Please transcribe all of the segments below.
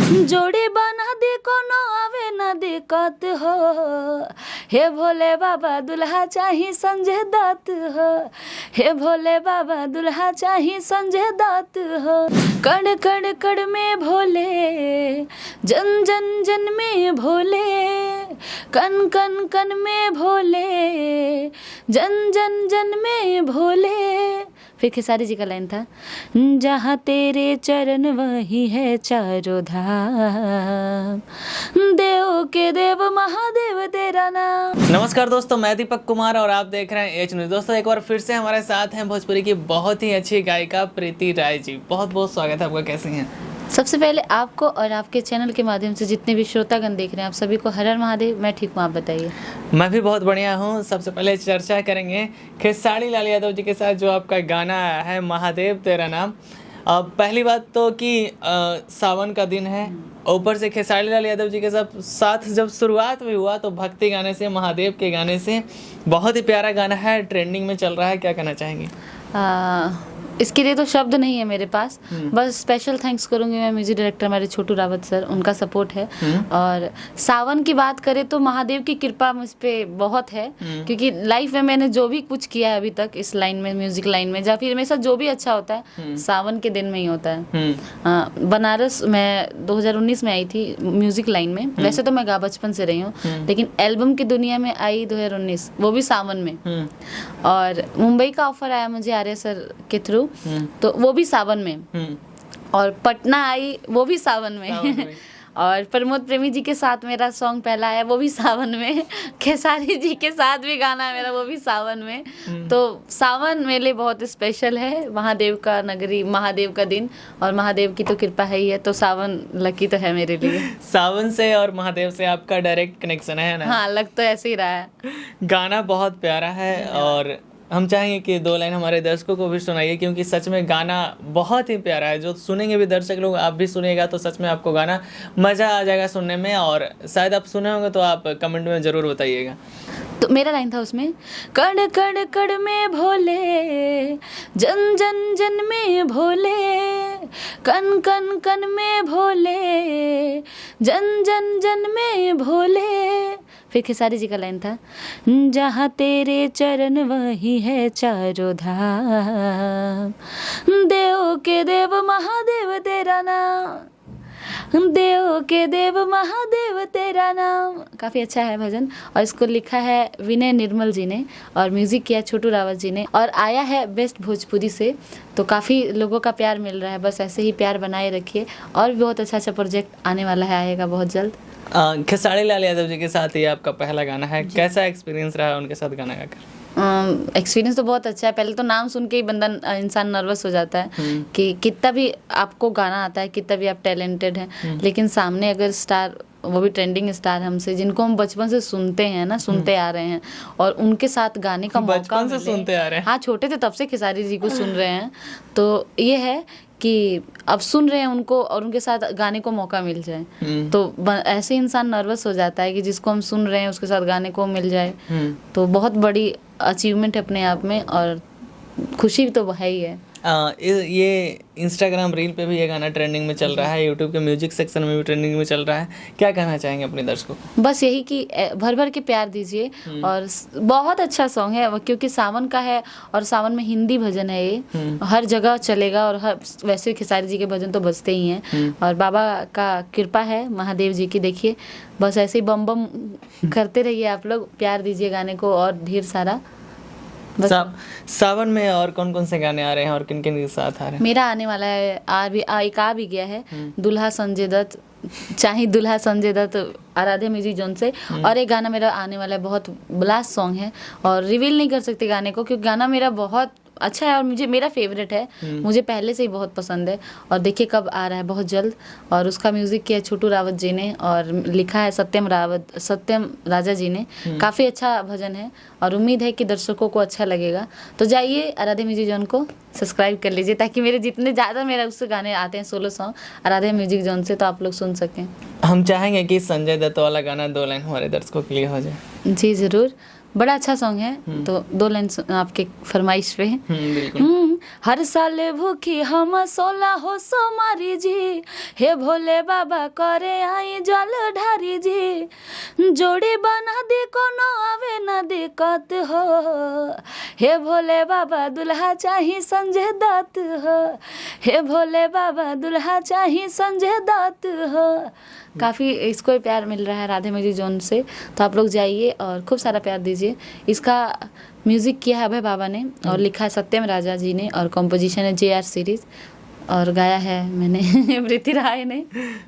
जोड़ी बना दे कोनो आवे न दिक्कत हो, हे भोले बाबा दुल्हा चाही संजय दत्त हो, हे भोले बाबा दुल्हा चाही संजय दत्त हो। कण कण कण में भोले, जन जन जन में भोले, कन कन कन में भोले, जन जन जन में भोले। फिर खेसारी जी का लाइन था, जहाँ तेरे चरण वही है चारों धाम, देव के देव महादेव तेरा नाम। नमस्कार दोस्तों, मैं दीपक कुमार और आप देख रहे हैं एच न्यूज़। दोस्तों एक बार फिर से हमारे साथ हैं भोजपुरी की बहुत ही अच्छी गायिका प्रीति राय जी। बहुत बहुत स्वागत है आपका। कैसी हैं? सबसे पहले आपको और आपके चैनल के माध्यम से जितने भी श्रोतागण देख रहे हैं, आप सभी को हर हर महादेव। मैं ठीक हूँ, आप बताइए। मैं भी बहुत बढ़िया हूँ। सबसे पहले चर्चा करेंगे खेसारी लाल यादव जी के साथ जो आपका गाना है महादेव तेरा नाम। पहली बात तो कि सावन का दिन है, ऊपर से खेसारी लाल यादव जी के साथ जब शुरुआत भी हुआ तो भक्ति गाने से, महादेव के गाने से। बहुत ही प्यारा गाना है, ट्रेंडिंग में चल रहा है। क्या कहना चाहेंगी? इसके लिए तो शब्द नहीं है मेरे पास। बस स्पेशल थैंक्स करूंगी मैं म्यूजिक डायरेक्टर हमारे छोटू रावत सर, उनका सपोर्ट है। और सावन की बात करें तो महादेव की कृपा मुझ पे बहुत है, क्योंकि लाइफ में मैंने जो भी कुछ किया है अभी तक इस लाइन में, म्यूजिक लाइन में, या फिर मेरे साथ जो भी अच्छा होता है सावन के दिन में ही होता है। बनारस मैं 2019 में आई थी म्यूजिक लाइन में। वैसे तो मैं गा बचपन से रही हूँ, लेकिन एल्बम की दुनिया में आई 2019, वो भी सावन में। और मुंबई का ऑफर आया मुझे आर्या सर के थ्रू, तो वो भी सावन में। और पटना आई, वो भी सावन में। और प्रमोद प्रेमी जी के साथ मेरा सॉन्ग पहला है, वो भी सावन में। खेसारी जी के साथ भी गाना है मेरा, वो भी सावन में। तो सावन मेरे लिए बहुत स्पेशल है, महादेव का नगरी, महादेव का दिन, और महादेव की तो कृपा है ही है, तो सावन लकी तो है मेरे लिए। सावन से और महादेव से आपका डायरेक्ट कनेक्शन है ना? हाँ, लग तो ऐसे ही रहा है। गाना बहुत प्यारा है और हम चाहेंगे कि दो लाइन हमारे दर्शकों को भी सुनाइए, क्योंकि सच में गाना बहुत ही प्यारा है। जो सुनेंगे भी दर्शक लोग, आप भी सुनिएगा तो सच में आपको गाना मज़ा आ जाएगा सुनने में। और शायद आप सुने होंगे तो आप कमेंट में ज़रूर बताइएगा। तो मेरा लाइन था उसमें, कण कण कण में भोले, जन जन जन में भोले, कन कन कन में भोले, जन जन जन में भोले। फिर खेसारी जी का लाइन था, जहाँ तेरे चरण वही है चारों धाम, देव के देव महादेव तेरा नाम, देव के देव महादेव तेरा नाम। काफ़ी अच्छा है भजन, और इसको लिखा है विनय निर्मल जी ने और म्यूज़िक किया छोटू रावत जी ने, और आया है बेस्ट भोजपुरी से। तो काफ़ी लोगों का प्यार मिल रहा है, बस ऐसे ही प्यार बनाए रखिए। और भी बहुत अच्छा अच्छा प्रोजेक्ट आने वाला है, आएगा बहुत जल्द। खेसारी लाल यादव जी के साथ ये आपका पहला गाना है। कैसा एक्सपीरियंस रहा उनके साथ गाना गाकर? एक्सपीरियंस तो बहुत अच्छा है। पहले तो नाम सुन के ही बंदा, इंसान नर्वस हो जाता है कि कितना भी आपको गाना आता है, कितना भी आप टैलेंटेड हैं, लेकिन सामने अगर स्टार, वो भी ट्रेंडिंग स्टार हमसे, जिनको हम बचपन से सुनते हैं ना, सुनते आ रहे हैं, और उनके साथ गाने का मौका बचपन से सुनते आ रहे हैं। हाँ, छोटे थे तब से खेसारी जी को सुन रहे हैं, तो ये है कि अब सुन रहे हैं उनको और उनके साथ गाने को मौका मिल जाए, तो ऐसे इंसान नर्वस हो जाता है कि जिसको हम सुन रहे हैं उसके साथ गाने को मिल जाए। तो बहुत बड़ी अचीवमेंट है अपने आप में, और खुशी तो है ही है। ये इंस्टाग्राम रील पे भी ये गाना ट्रेंडिंग में चल रहा है, यूट्यूब के म्यूजिक सेक्शन में भी ट्रेंडिंग में चल रहा है। क्या कहना चाहेंगे अपने दर्शकों को? बस यही कि भर भर के प्यार दीजिए। और बहुत अच्छा सॉन्ग है, क्योंकि सावन का है और सावन में हिंदी भजन है, ये हर जगह चलेगा। और वैसे खेसारी जी के भजन तो बजते ही हैं, और बाबा का कृपा है, महादेव जी की। देखिए, बस ऐसे ही बम बम करते रहिए आप लोग, प्यार दीजिए गाने को और ढेर सारा। सावन में और कौन कौन से गाने आ रहे हैं और किन किन के साथ आ रहे हैं? मेरा आने वाला है, एक आ भी गया है, दुल्हा संजय दत्त, चाहे दुल्हा संजय दत्त, आराध्या म्यूजिक जोन से। और एक गाना मेरा आने वाला है, बहुत ब्लास्ट सॉन्ग है, और रिवील नहीं कर सकते गाने को, क्योंकि गाना मेरा बहुत अच्छा है और मेरा फेवरेट है, मुझे पहले से ही बहुत पसंद है। और देखिए कब आ रहा है, बहुत जल्द। और उसका म्यूजिक किया छोटू रावत जी ने, और लिखा है सत्यम राजा जी ने। काफ़ी अच्छा भजन है, और उम्मीद है कि दर्शकों को अच्छा लगेगा। तो जाइए आराध्या म्यूजिक जोन को सब्सक्राइब कर लीजिए, ताकि मेरे जितने ज़्यादा मेरा उससे गाने आते हैं, 16 सॉन्ग आराध्या म्यूजिक जोन से, तो आप लोग सुन सकें। हम चाहेंगे कि संजय दत्त वाला गाना 2 लाइन हमारे दर्शकों के लिए हो जाए। जी ज़रूर, बड़ा अच्छा सॉन्ग है, तो 2 लाइन आपके फरमाइश पे। बिल्कुल। हर साल भूखी हम 16 हो सोमारी जी, हे भोले बाबा करे आई जल ढारी जी, जोड़ी बना दी कोनो आवे न दिक्कत हो, हे भोले बाबा दुल्हा चाही संजय दत्त हो, हे भोले बाबा दुल्हा चाही संजय दत्त हो। काफ़ी इसको प्यार मिल रहा है राधे म्यूजिक जोन से, तो आप लोग जाइए और खूब सारा प्यार दीजिए। इसका म्यूज़िक किया है अभय बाबा ने और लिखा है सत्यम राजा जी ने और कंपोजिशन है JR सीरीज़ और गाया है मैंने प्रीति राय ने।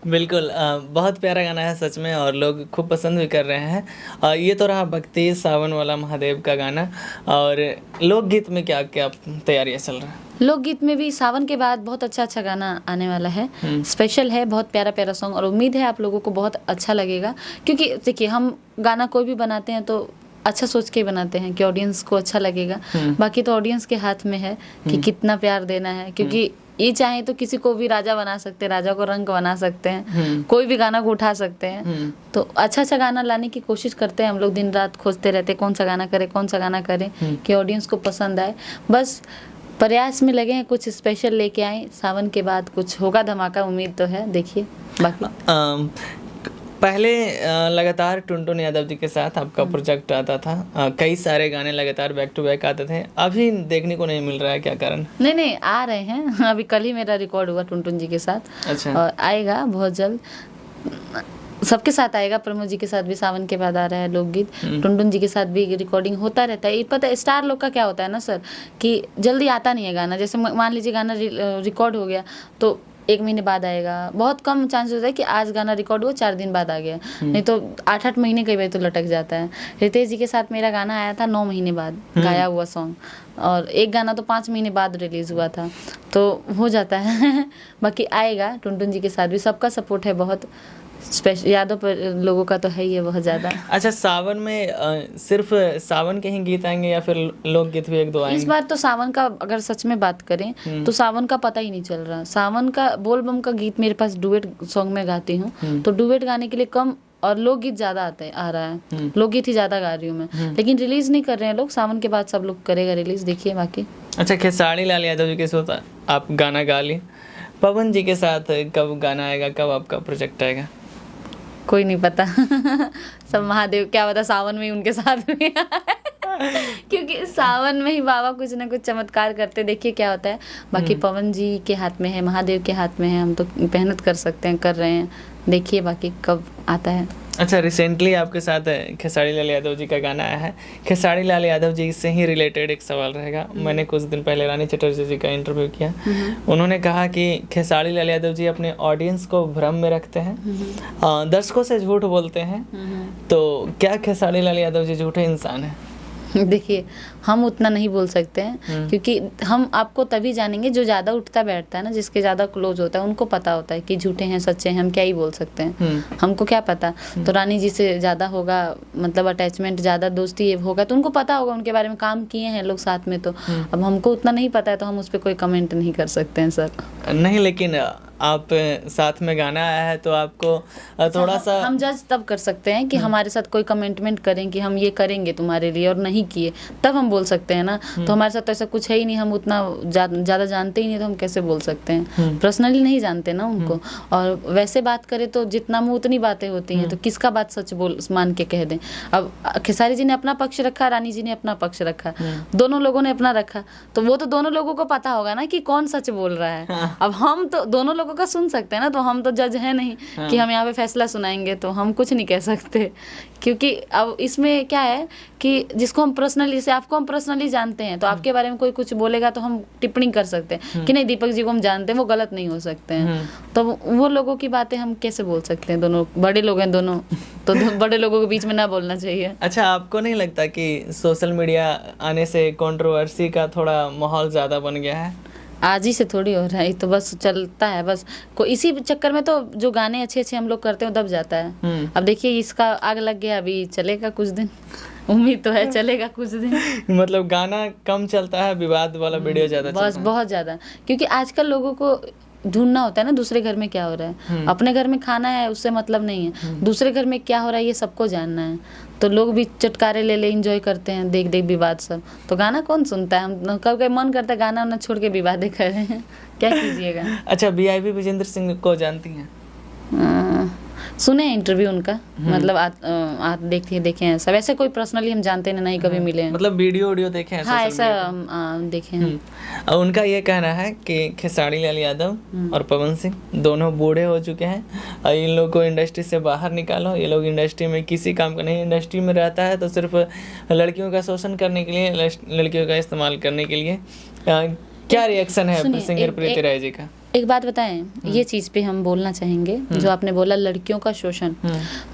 बिल्कुल बहुत प्यारा गाना है सच में और लोग खूब पसंद भी कर रहे हैं। ये तो रहा भक्ति सावन वाला महादेव का गाना। और लोकगीत में क्या क्या तैयारियां चल रहा है? लोकगीत में भी सावन के बाद बहुत अच्छा गाना आने वाला है, स्पेशल है, बहुत प्यारा प्यारा सॉन्ग और उम्मीद है आप लोगों को बहुत अच्छा लगेगा। क्योंकि देखिए हम गाना कोई भी बनाते हैं तो अच्छा सोच के बनाते हैं कि ऑडियंस को अच्छा लगेगा, बाकी तो ऑडियंस के हाथ में है कि कितना प्यार देना है। क्योंकि ये चाहे तो किसी को भी राजा बना सकते हैं, राजा को रंग बना सकते हैं, कोई भी गाना को उठा सकते हैं। तो अच्छा गाना लाने की कोशिश करते हैं हम लोग, दिन रात खोजते रहते हैं कौन सा गाना करें कौन सा गाना करें कि ऑडियंस को पसंद आए। बस प्रयास में लगे हैं, कुछ स्पेशल लेके आए। सावन के बाद कुछ होगा धमाका, उम्मीद तो है, देखिए। बाकी पहले लगातार टुनटुन यादव जी के साथ आपका प्रोजेक्ट आता था, कई सारे गाने लगातार बैक टू बैक आते थे, अभी देखने को नहीं मिल रहा है, क्या कारण? नहीं आ रहे हैं, अभी कल ही मेरा रिकॉर्ड हुआ टुनटुन जी के साथ। अच्छा। और आएगा बहुत जल्द, सबके साथ आएगा, प्रमोद जी के साथ भी सावन के बाद आ रहा है लोकगीत, टुनटुन जी के साथ भी रिकॉर्डिंग होता रहता है। ये पता है स्टार लोग का क्या होता है ना सर, कि जल्दी आता नहीं है गाना। जैसे मान लीजिए गाना रिकॉर्ड हो गया तो 1 महीने बाद आएगा, बहुत कम चांस होता है कि आज गाना रिकॉर्ड हुआ 4 दिन बाद आ गया, नहीं तो 8-8 महीने कई बार तो लटक जाता है। रितेश जी के साथ मेरा गाना आया था 9 महीने बाद गाया हुआ सॉन्ग, और एक गाना तो 5 महीने बाद रिलीज हुआ था, तो हो जाता है। बाकी आएगा टुनटुन जी के साथ भी, सबका सपोर्ट है बहुत, स्पेशल यादव पर लोगों का तो है ही है बहुत ज़्यादा। अच्छा, सावन में सिर्फ सावन के ही गीत आएंगे या फिर लोकगीत भी 1-2 आएंगे? इस बार तो सावन का अगर सच में बात करें तो सावन का पता ही नहीं चल रहा। सावन का बोल बम का गीत मेरे पास डुएट सॉन्ग में गाती हूँ, तो डुएट गाने के लिए कम और लोकगीत ज़्यादा आ रहा है, लोकगीत ही ज़्यादा गा रही हूँ मैं, लेकिन रिलीज़ नहीं कर रहे हैं लोग। सावन के बाद सब लोग करेगा रिलीज़, देखिए। बाकी अच्छा, खेसारी लाल यादव जी के साथ आप गाना गा लिए, पवन जी के साथ कब गाना आएगा, कब आपका प्रोजेक्ट आएगा? कोई नहीं पता। सब महादेव, क्या पता सावन में ही उनके साथ भी क्योंकि सावन में ही बाबा कुछ ना कुछ चमत्कार करते, देखिए क्या होता है। बाकी पवन जी के हाथ में है, महादेव के हाथ में है, हम तो मेहनत कर सकते हैं, कर रहे हैं, देखिए बाकी कब आता है। अच्छा, रिसेंटली आपके साथ खेसारी लाल यादव जी का गाना आया है। खेसारी लाल यादव जी से ही रिलेटेड एक सवाल रहेगा। मैंने कुछ दिन पहले रानी चटर्जी जी का इंटरव्यू किया, उन्होंने कहा कि खेसारी लाल यादव जी अपने ऑडियंस को भ्रम में रखते हैं, दर्शकों से झूठ बोलते हैं, तो क्या खेसारी लाल यादव जी झूठे इंसान हैं? देखिए हम उतना नहीं बोल सकते हैं, क्योंकि हम आपको तभी जानेंगे जो ज़्यादा उठता बैठता है ना, जिसके ज़्यादा क्लोज होता है, उनको पता होता है कि झूठे हैं सच्चे हैं, हम क्या ही बोल सकते हैं, हमको क्या पता। तो रानी जी से ज़्यादा होगा, मतलब अटैचमेंट ज़्यादा, दोस्ती ये होगा, तो उनको पता होगा, उनके बारे में काम किए हैं लोग साथ में, तो अब हमको उतना नहीं पता है, तो हम उस पर कोई कमेंट नहीं कर सकते हैं सर। नहीं, लेकिन आप साथ में गाना आया है तो आपको थोड़ा सा हम जज तब कर सकते हैं कि हमारे साथ कोई कमिटमेंट करें कि हम ये करेंगे तुम्हारे लिए और नहीं किए, तब हम बोल सकते हैं ना। तो हमारे साथ तो ऐसा कुछ है ही नहीं, हम उतना ज़्यादा जानते ही नहीं, तो हम कैसे बोल सकते हैं, पर्सनली नहीं जानते ना उनको। और वैसे बात करें तो जितना मुँह उतनी बातें होती हैं, तो किसका बात सच बोल मान के कह दें। अब खेसारी जी ने अपना पक्ष रखा, रानी जी ने अपना पक्ष रखा, दोनों लोगों ने अपना रखा, तो वो तो दोनों लोगों को पता होगा ना कि कौन सच बोल रहा है। अब हम तो दोनों लोगों का सुन सकते हैं ना, तो हम तो जज है नहीं कि हम यहाँ पे फैसला सुनाएंगे, तो हम कुछ नहीं कह सकते। क्योंकि अब इसमें क्या है कि जिसको हम पर्सनली, जैसे आपको हम पर्सनली जानते हैं, तो आपके बारे में कोई कुछ बोलेगा तो हम टिप्पणी कर सकते हैं कि नहीं दीपक जी को हम जानते हैं, वो गलत नहीं हो सकते हैं। तो वो लोगों की बातें हम कैसे बोल सकते हैं, दोनों बड़े लोग हैं दोनों, तो बड़े लोगों के बीच में ना बोलना चाहिए। अच्छा, आपको नहीं लगता कि सोशल मीडिया आने से कंट्रोवर्सी का थोड़ा माहौल ज़्यादा बन गया है? आज ही से थोड़ी हो रहा है, तो बस चलता है बस को इसी चक्कर में, तो जो गाने अच्छे अच्छे हम लोग करते हैं दब जाता है। अब देखिए इसका आग लग गया, अभी चलेगा कुछ दिन, उम्मीद तो है चलेगा कुछ दिन। मतलब गाना कम चलता है, विवाद वाला वीडियो ज़्यादा बस बहुत ज़्यादा, क्योंकि आजकल लोगों को ढूंढना होता है ना दूसरे घर में क्या हो रहा है। अपने घर में खाना है उससे मतलब नहीं है, दूसरे घर में क्या हो रहा है ये सबको जानना है। तो लोग भी चटकारे ले ले एंजॉय करते हैं देख देख विवाद सब। तो गाना कौन सुनता है, हम कब कभी मन करता है गाना वाना छोड़ के विवादे कर रहे हैं, क्या कीजिएगा। अच्छा, वीआईपी विजेंद्र सिंह को जानती हैं? सुने हैं इंटरव्यू उनका, मतलब देखे हैं सब। ऐसे कोई पर्सनली हम जानते नहीं कभी मिले हैं, मतलब वीडियो देखे हैं? हाँ ऐसा देखे हैं। और उनका ये कहना है कि खेसारी लाल यादव और पवन सिंह दोनों बूढ़े हो चुके हैं और इन लोगों को इंडस्ट्री से बाहर निकालो। ये लोग इंडस्ट्री में किसी काम का नहीं, इंडस्ट्री में रहता है तो सिर्फ लड़कियों का शोषण करने के लिए, लड़कियों का इस्तेमाल करने के लिए। क्या रिएक्शन है सिंगर प्रीति राय जी का? एक बात बताएं, ये चीज पे हम बोलना चाहेंगे, जो आपने बोला लड़कियों का शोषण,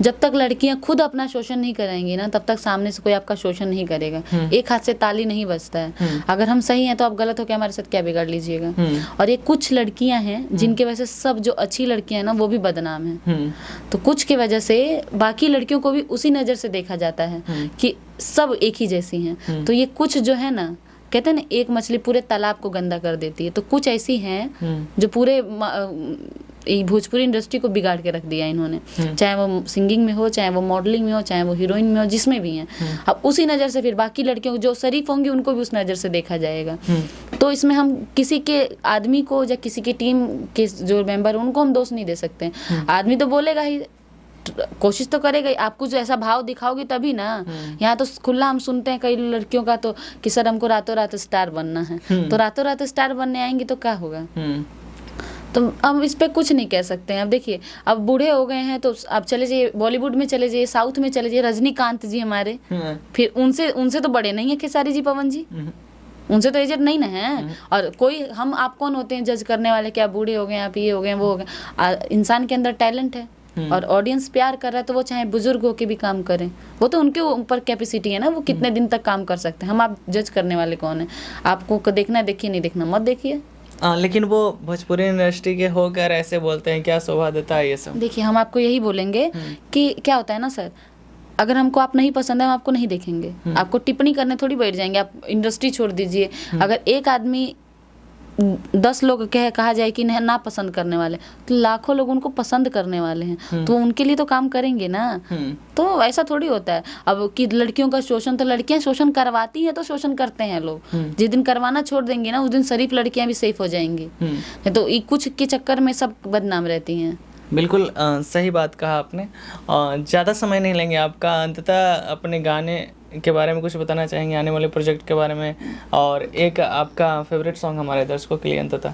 जब तक लड़कियां खुद अपना शोषण नहीं कराएंगी ना तब तक सामने से कोई आपका शोषण नहीं करेगा। एक हाथ से ताली नहीं बजता है। अगर हम सही हैं तो आप गलत हो के हमारे साथ क्या बिगाड़ लीजिएगा। और ये कुछ लड़कियां हैं जिनके वजह से सब जो अच्छी लड़कियां हैं ना वो भी बदनाम है। तो कुछ की वजह से बाकी लड़कियों को भी उसी नजर से देखा जाता है कि सब एक ही जैसी हैं। तो ये कुछ जो है ना, कहते हैं ना एक मछली पूरे तालाब को गंदा कर देती है, तो कुछ ऐसी हैं जो पूरे भोजपुरी इंडस्ट्री को बिगाड़ के रख दिया इन्होंने। चाहे वो सिंगिंग में हो, चाहे वो मॉडलिंग में हो, चाहे वो हीरोइन में हो, जिसमें भी हैं। अब उसी नज़र से फिर बाकी लड़कियों जो शरीफ होंगी उनको भी उस नज़र से देखा जाएगा। तो इसमें हम किसी के आदमी को या किसी की टीम के जो मेंबर उनको हम दोष नहीं दे सकते। आदमी तो बोलेगा ही, कोशिश तो करेगा। आप कुछ ऐसा भाव दिखाओगे तभी ना। यहाँ तो खुला हम सुनते हैं कई लड़कियों का तो कि सर हमको रातों रात स्टार बनना है, तो रातों रात स्टार बनने आएंगी तो क्या होगा। तो हम इस पे कुछ नहीं कह सकते हैं। अब देखिए, अब बूढ़े हो गए हैं तो आप चले जाइए बॉलीवुड में, चले जाइए साउथ में, चले जाइए रजनीकांत जी हमारे, फिर उनसे तो बड़े नहीं है खेसारी जी, पवन जी, उनसे तो एजेड नहीं ना है। और कोई हम आप कौन होते हैं जज करने वाले कि आप बूढ़े हो गए, आप ये हो गए, वो हो गए। इंसान के अंदर टैलेंट है और ऑडियंस प्यार कर रहा है तो वो चाहे बुजुर्ग हो के भी काम करें, वो तो उनके ऊपर कैपेसिटी है ना, वो कितने दिन तक काम कर सकते हैं। हम आप जज करने वाले कौन है। आपको देखना देखिए, नहीं देखना मत देखिए। लेकिन वो भोजपुरी इंडस्ट्री के होकर ऐसे बोलते हैं, क्या शोभा देता है ये सब। देखिए, हम आपको यही बोलेंगे कि क्या होता है ना सर, अगर हमको आप नहीं पसंद है हम आपको नहीं देखेंगे, आपको टिप्पणी करने थोड़ी बैठ जाएंगे। आप इंडस्ट्री छोड़ दीजिए। अगर एक आदमी 10 लोग कहा जाए कि ना पसंद करने वाले, तो लाखों लोग उनको पसंद करने वाले हैं, तो उनके लिए तो काम करेंगे ना। तो ऐसा थोड़ी होता है अब कि लड़कियों का शोषण, तो लड़कियां शोषण करवाती हैं तो शोषण करते हैं लोग। जिस दिन करवाना छोड़ देंगे ना उस दिन शरीफ लड़कियां भी सेफ हो जाएंगी। तो कुछ के चक्कर में सब बदनाम रहती हैं। बिल्कुल सही बात कहा आपने। ज़्यादा समय नहीं लेंगे आपका, अंततः अपने गाने के बारे में कुछ बताना चाहेंगे, आने वाले प्रोजेक्ट के बारे में, और एक आपका फेवरेट सॉन्ग हमारे दर्शकों के लिए अंततः।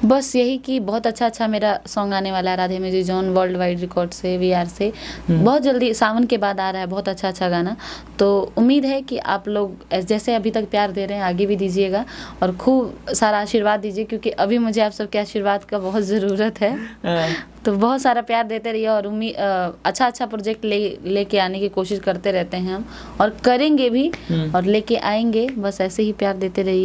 बस यही कि बहुत अच्छा मेरा सॉन्ग आने वाला है Radhe music zone world wide record से, वीआर से, बहुत जल्दी सावन के बाद आ रहा है बहुत अच्छा गाना। तो उम्मीद है कि आप लोग जैसे अभी तक प्यार दे रहे हैं आगे भी दीजिएगा और खूब सारा आशीर्वाद दीजिए, क्योंकि अभी मुझे आप सबके आशीर्वाद का बहुत ज़रूरत है। तो बहुत सारा प्यार देते रहिए और उम्मीद अच्छा प्रोजेक्ट लेके आने की कोशिश करते रहते हैं हम, और करेंगे भी और लेके आएंगे। बस ऐसे ही प्यार देते रहिए।